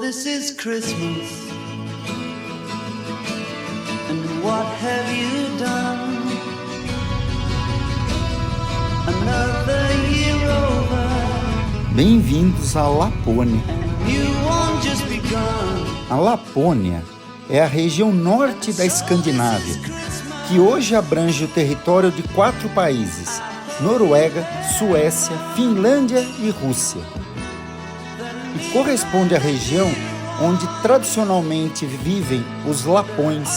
this is Christmas, and what have you done? Another year over. Bem-vindos à Lapônia. New one just begun. A Lapônia é a região norte da Escandinávia, que hoje abrange o território de 4 países: Noruega, Suécia, Finlândia e Rússia. E corresponde à região onde tradicionalmente vivem os lapões.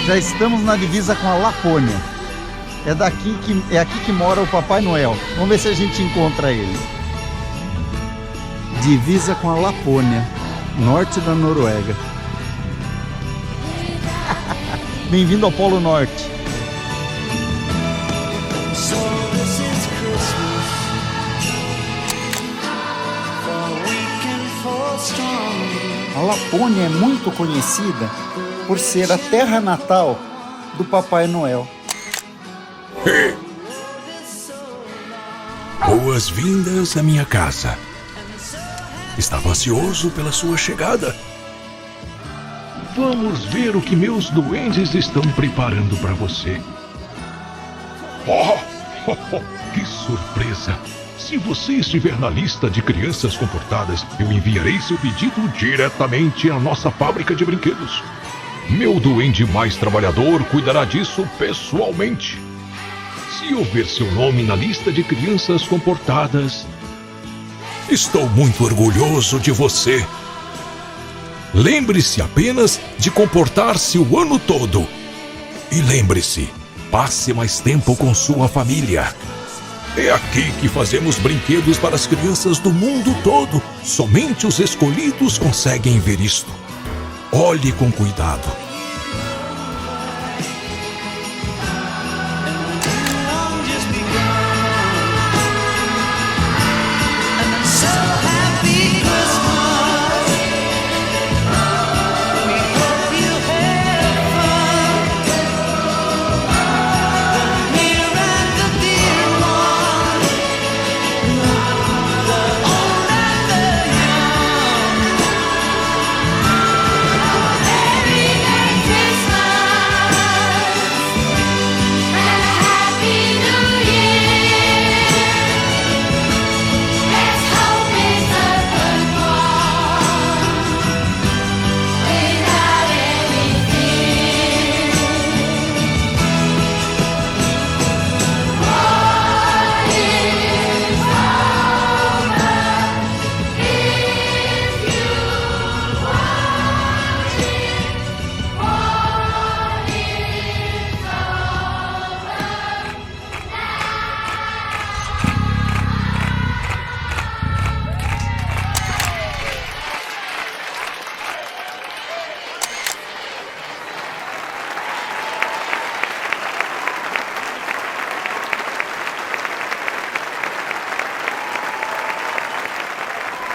Já estamos na divisa com a Lapônia. É aqui que mora o Papai Noel. Vamos ver se a gente encontra ele. Divisa com a Lapônia, norte da Noruega. Bem-vindo ao Polo Norte. So this is Christmas, for weak and for strong. A Lapônia é muito conhecida por ser a terra natal do Papai Noel. Boas-vindas à minha casa. Estava ansioso pela sua chegada. Vamos ver o que meus duendes estão preparando para você. Que surpresa! Se você estiver na lista de crianças comportadas, eu enviarei seu pedido diretamente à nossa fábrica de brinquedos. Meu duende mais trabalhador cuidará disso pessoalmente. Se eu ver seu nome na lista de crianças comportadas, estou muito orgulhoso de você. Lembre-se apenas de comportar-se o ano todo. E lembre-se, passe mais tempo com sua família. É aqui que fazemos brinquedos para as crianças do mundo todo. Somente os escolhidos conseguem ver isto. Olhe com cuidado.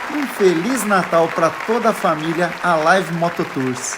Um Feliz Natal para toda a família Alive Moto Tours.